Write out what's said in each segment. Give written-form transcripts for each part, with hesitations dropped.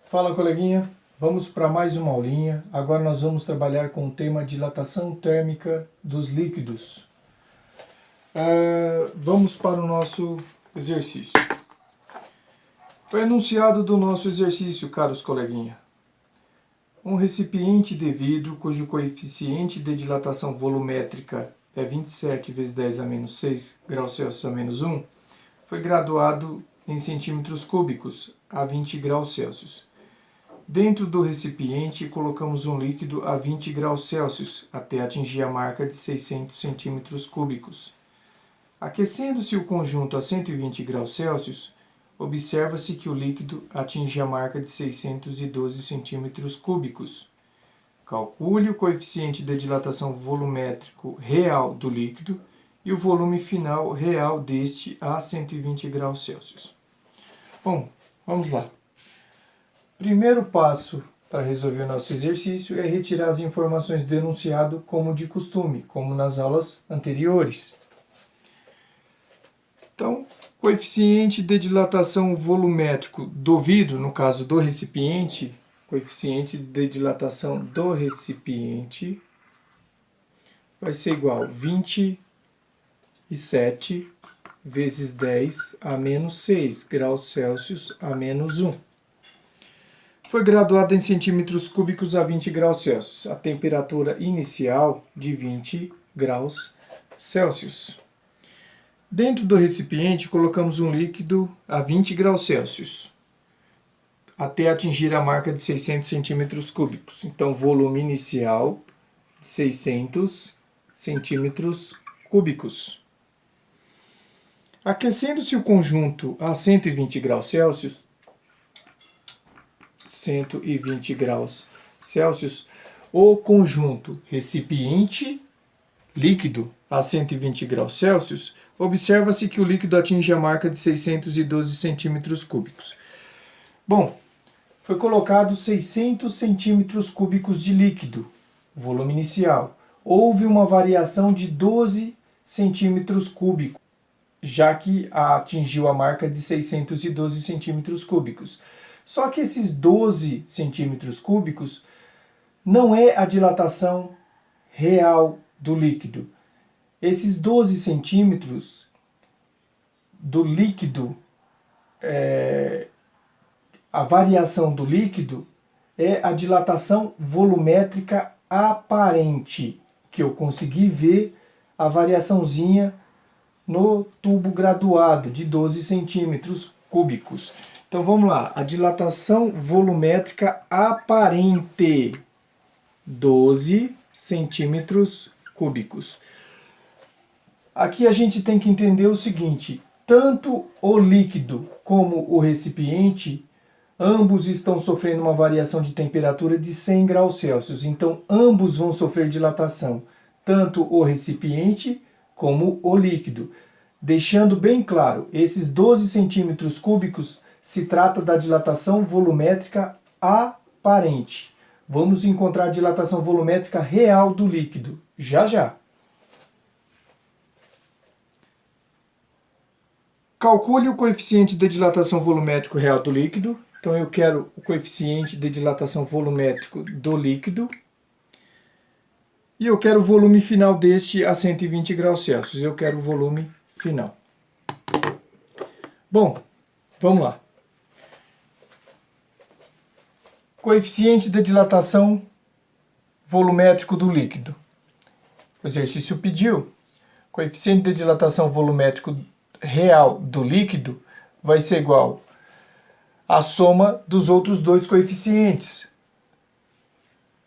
Fala, coleguinha, vamos para mais uma aulinha. Agora nós vamos trabalhar com o tema dilatação térmica dos líquidos. Vamos para o nosso exercício. O enunciado do nosso exercício, caros coleguinha. Um recipiente de vidro cujo coeficiente de dilatação volumétrica é 27 vezes 10 a menos 6 graus Celsius a menos 1, foi graduado em centímetros cúbicos a 20 graus Celsius. Dentro do recipiente, colocamos um líquido a 20 graus Celsius até atingir a marca de 600 centímetros cúbicos. Aquecendo-se o conjunto a 120 graus Celsius, observa-se que o líquido atinge a marca de 612 centímetros cúbicos. Calcule o coeficiente de dilatação volumétrico real do líquido e o volume final real deste a 120 graus Celsius. Bom, vamos lá. Primeiro passo para resolver o nosso exercício é retirar as informações do enunciado como de costume, como nas aulas anteriores. Então, coeficiente de dilatação volumétrico do vidro, no caso do recipiente, coeficiente de dilatação do recipiente vai ser igual a 27 vezes 10 a menos 6 graus Celsius a menos 1. Foi graduado em centímetros cúbicos a 20 graus Celsius, a temperatura inicial de 20 graus Celsius. Dentro do recipiente, colocamos um líquido a 20 graus Celsius, até atingir a marca de 600 centímetros cúbicos. Então, volume inicial de 600 centímetros cúbicos. Aquecendo-se o conjunto a 120 graus Celsius, 120 graus Celsius, o conjunto recipiente líquido a 120 graus Celsius, observa-se que o líquido atinge a marca de 612 centímetros cúbicos. Bom, foi colocado 600 centímetros cúbicos de líquido, volume inicial. Houve uma variação de 12 centímetros cúbicos, já que atingiu a marca de 612 centímetros cúbicos. Só que esses 12 centímetros cúbicos não é a dilatação real do líquido. Esses 12 centímetros do líquido, a variação do líquido é a dilatação volumétrica aparente, que eu consegui ver a variaçãozinha no tubo graduado de 12 centímetros cúbicos. Então vamos lá, a dilatação volumétrica aparente, 12 centímetros cúbicos. Aqui a gente tem que entender o seguinte, tanto o líquido como o recipiente, ambos estão sofrendo uma variação de temperatura de 100 graus Celsius. Então ambos vão sofrer dilatação, tanto o recipiente como o líquido. Deixando bem claro, esses 12 centímetros cúbicos se trata da dilatação volumétrica aparente. Vamos encontrar a dilatação volumétrica real do líquido, já já. Calcule o coeficiente de dilatação volumétrico real do líquido. Então eu quero o coeficiente de dilatação volumétrico do líquido. E eu quero o volume final deste a 120 graus Celsius. Eu quero o volume final. Bom, vamos lá. Coeficiente de dilatação volumétrico do líquido. O exercício pediu. Coeficiente de dilatação volumétrico real do líquido vai ser igual à soma dos outros dois coeficientes.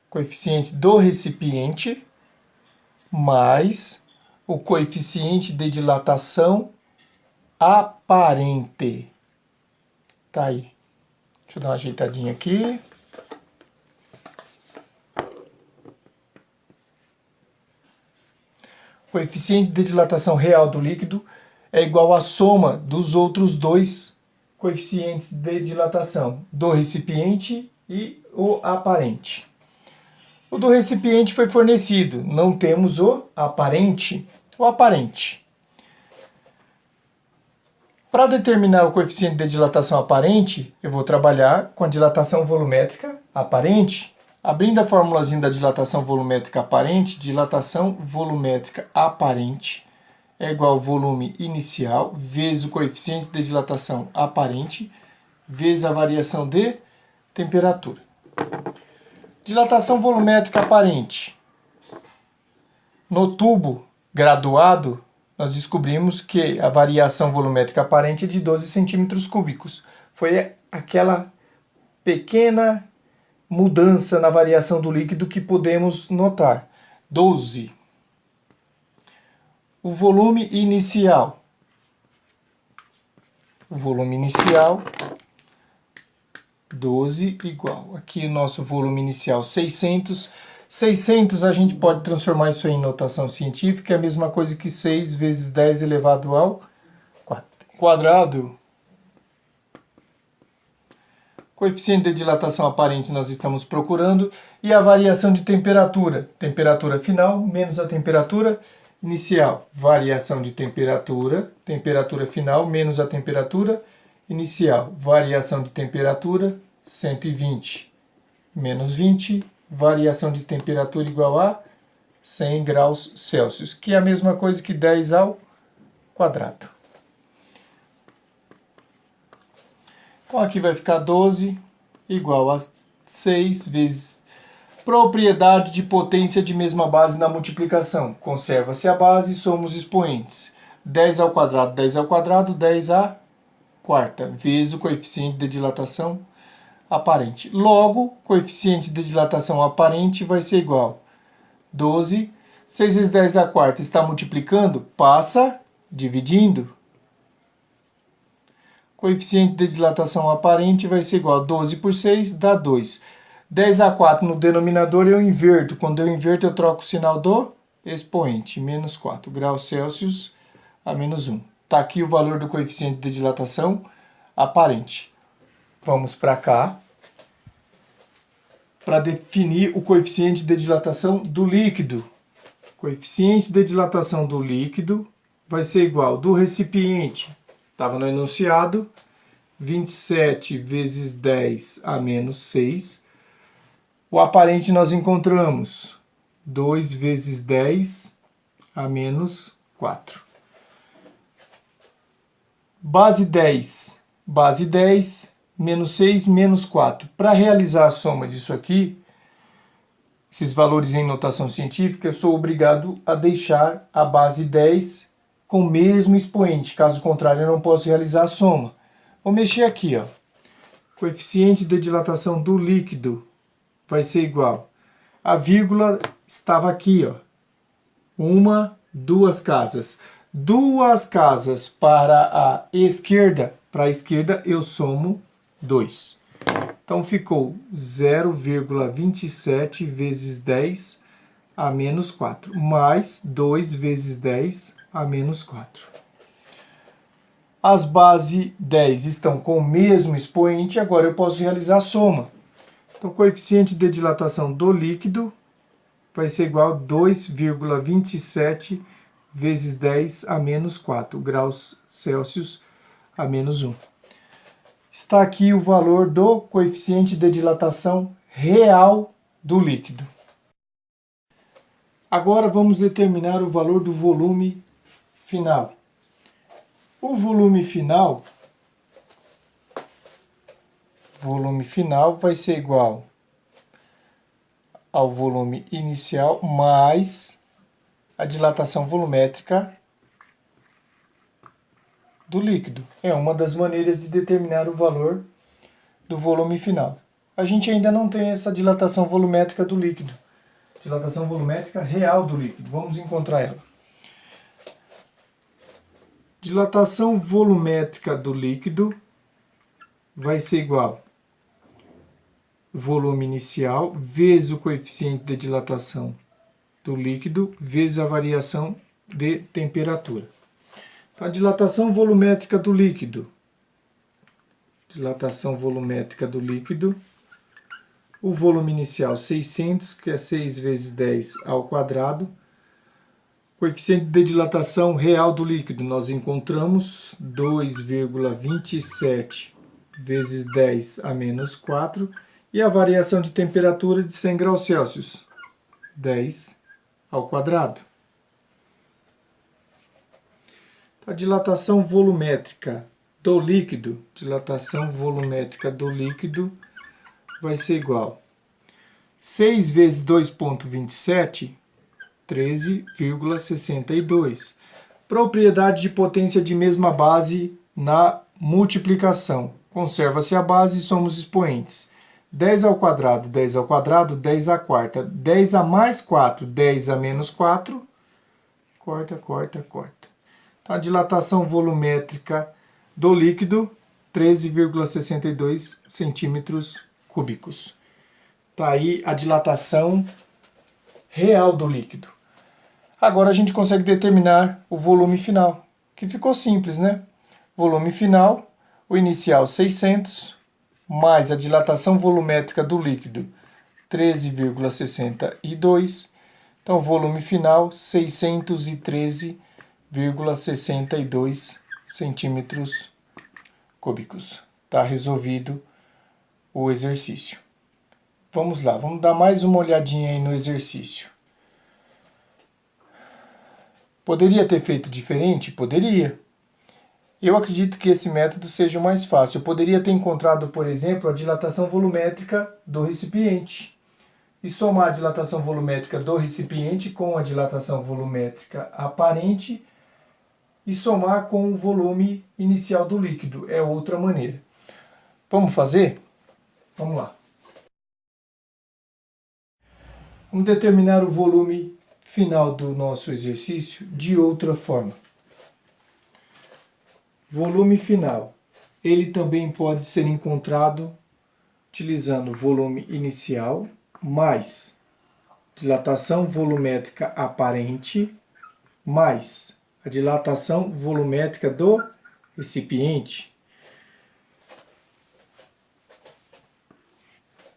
Coeficiente do recipiente mais o coeficiente de dilatação aparente. Tá aí. Deixa eu dar uma ajeitadinha aqui. O coeficiente de dilatação real do líquido é igual à soma dos outros dois coeficientes de dilatação, do recipiente e o aparente. O do recipiente foi fornecido, não temos o aparente. O aparente. Para determinar o coeficiente de dilatação aparente, eu vou trabalhar com a dilatação volumétrica aparente. Abrindo a formulazinha da dilatação volumétrica aparente, dilatação volumétrica aparente é igual ao volume inicial vezes o coeficiente de dilatação aparente vezes a variação de temperatura. Dilatação volumétrica aparente. No tubo graduado, nós descobrimos que a variação volumétrica aparente é de 12 centímetros cúbicos. Foi aquela pequena mudança na variação do líquido que podemos notar. 12. O volume inicial. O volume inicial, 12 igual. Aqui o nosso volume inicial, 600. 600 a gente pode transformar isso em notação científica, é a mesma coisa que 6 vezes 10 elevado ao quadrado. Coeficiente de dilatação aparente nós estamos procurando e a variação de temperatura. Temperatura final menos a temperatura inicial. Variação de temperatura, temperatura final menos a temperatura inicial. Variação de temperatura, 120 menos 20. Variação de temperatura igual a 100 graus Celsius, que é a mesma coisa que 10 ao quadrado. Então aqui vai ficar 12 igual a 6 vezes propriedade de potência de mesma base na multiplicação. Conserva-se a base, somos expoentes. 10 ao quadrado, 10 ao quadrado, 10 à quarta, vezes o coeficiente de dilatação aparente. Logo, coeficiente de dilatação aparente vai ser igual a 12. 6 vezes 10 à quarta está multiplicando, passa dividindo. Coeficiente de dilatação aparente vai ser igual a 12 por 6, dá 2. 10 a 4 no denominador eu inverto. Quando eu inverto, eu troco o sinal do expoente. Menos 4 graus Celsius a menos 1. Está aqui o valor do coeficiente de dilatação aparente. Vamos para cá para definir o coeficiente de dilatação do líquido. Coeficiente de dilatação do líquido vai ser igual do recipiente, estava no enunciado, 27 vezes 10 a menos 6. O aparente nós encontramos 2 vezes 10 a menos 4. Base 10, menos 6, menos 4. Para realizar a soma disso aqui, esses valores em notação científica, eu sou obrigado a deixar a base 10 com o mesmo expoente. Caso contrário, eu não posso realizar a soma. Vou mexer aqui, ó. Coeficiente de dilatação do líquido vai ser igual. A vírgula estava aqui, ó. 1, 2 casas. 2 casas para a esquerda. Para a esquerda eu somo 2. Então ficou 0,27 vezes 10 a menos 4. Mais 2 vezes 10 a menos 4. As bases 10 estão com o mesmo expoente, agora eu posso realizar a soma. Então, o coeficiente de dilatação do líquido vai ser igual a 2,27 vezes 10 a menos 4 graus Celsius a menos 1. Está aqui o valor do coeficiente de dilatação real do líquido. Agora vamos determinar o valor do volume final. O volume final vai ser igual ao volume inicial mais a dilatação volumétrica do líquido. É uma das maneiras de determinar o valor do volume final. A gente ainda não tem essa dilatação volumétrica do líquido. Dilatação volumétrica real do líquido. Vamos encontrar ela. Dilatação volumétrica do líquido vai ser igual volume inicial vezes o coeficiente de dilatação do líquido vezes a variação de temperatura. Então, a dilatação volumétrica do líquido. Dilatação volumétrica do líquido. O volume inicial 600, que é 6 vezes 10 ao quadrado. Coeficiente de dilatação real do líquido, nós encontramos 2,27 vezes 10 a menos 4, e a variação de temperatura de 100 graus Celsius, 10 ao quadrado. A dilatação volumétrica do líquido, vai ser igual a 6 vezes 2,27, 13,62. Propriedade de potência de mesma base na multiplicação. Conserva-se a base e somos expoentes. 10 ao quadrado, 10 ao quadrado, 10 à quarta. 10 a mais 4, 10 a menos 4. Corta. A dilatação volumétrica do líquido, 13,62 centímetros cúbicos. Está aí a dilatação real do líquido. Agora a gente consegue determinar o volume final, que ficou simples, né? Volume final, o inicial 600, mais a dilatação volumétrica do líquido, 13,62. Então, volume final, 613,62 centímetros cúbicos. Está resolvido o exercício. Vamos lá, vamos dar mais uma olhadinha aí no exercício. Poderia ter feito diferente? Poderia. Eu acredito que esse método seja o mais fácil. Eu poderia ter encontrado, por exemplo, a dilatação volumétrica do recipiente e somar a dilatação volumétrica do recipiente com a dilatação volumétrica aparente e somar com o volume inicial do líquido. É outra maneira. Vamos fazer? Vamos lá. Vamos determinar o volume final do nosso exercício de outra forma. Volume final. Ele também pode ser encontrado utilizando o volume inicial mais dilatação volumétrica aparente mais a dilatação volumétrica do recipiente.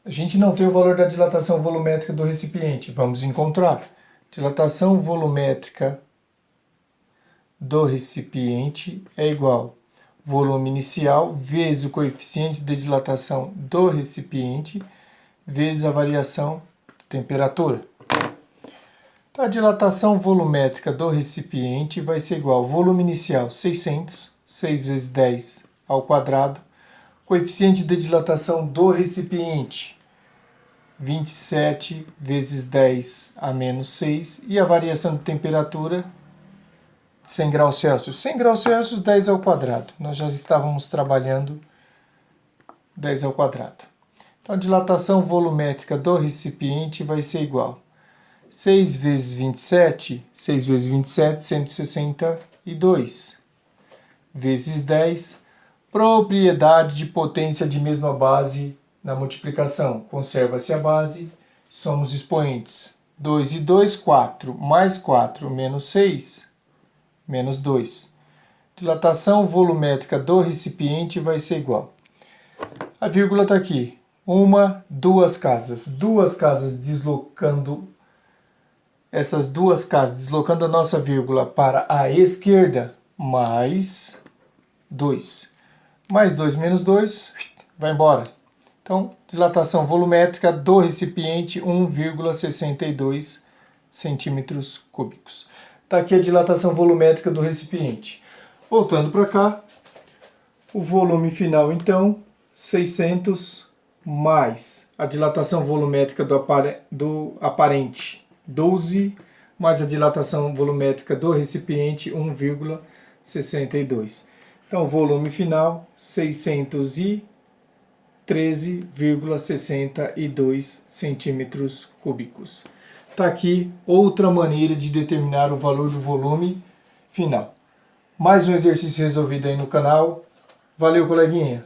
A gente não tem o valor da dilatação volumétrica do recipiente. Vamos encontrar. Dilatação volumétrica do recipiente é igual volume inicial vezes o coeficiente de dilatação do recipiente vezes a variação de temperatura. Então, a dilatação volumétrica do recipiente vai ser igual ao volume inicial 600, 6 vezes 10 ao quadrado, coeficiente de dilatação do recipiente 27 vezes 10 a menos 6 e a variação de temperatura 100 graus Celsius. 100 graus Celsius, 10 ao quadrado. Nós já estávamos trabalhando 10 ao quadrado. Então, a dilatação volumétrica do recipiente vai ser igual a 6 vezes 27, 162, vezes 10, propriedade de potência de mesma base na multiplicação. Conserva-se a base, somos expoentes. 2 e 2, 4, mais 4, menos 6, menos 2. Dilatação volumétrica do recipiente vai ser igual. A vírgula está aqui. Duas casas. Duas casas deslocando. Essas duas casas deslocando a nossa vírgula para a esquerda, mais 2. Mais 2 menos 2, vai embora. Então, dilatação volumétrica do recipiente, 1,62 centímetros cúbicos. Está aqui a dilatação volumétrica do recipiente. Voltando para cá, o volume final, então, 600 mais a dilatação volumétrica do aparente, 12, mais a dilatação volumétrica do recipiente, 1,62. Então, volume final, 613,62 centímetros cúbicos. Está aqui outra maneira de determinar o valor do volume final. Mais um exercício resolvido aí no canal. Valeu, coleguinha!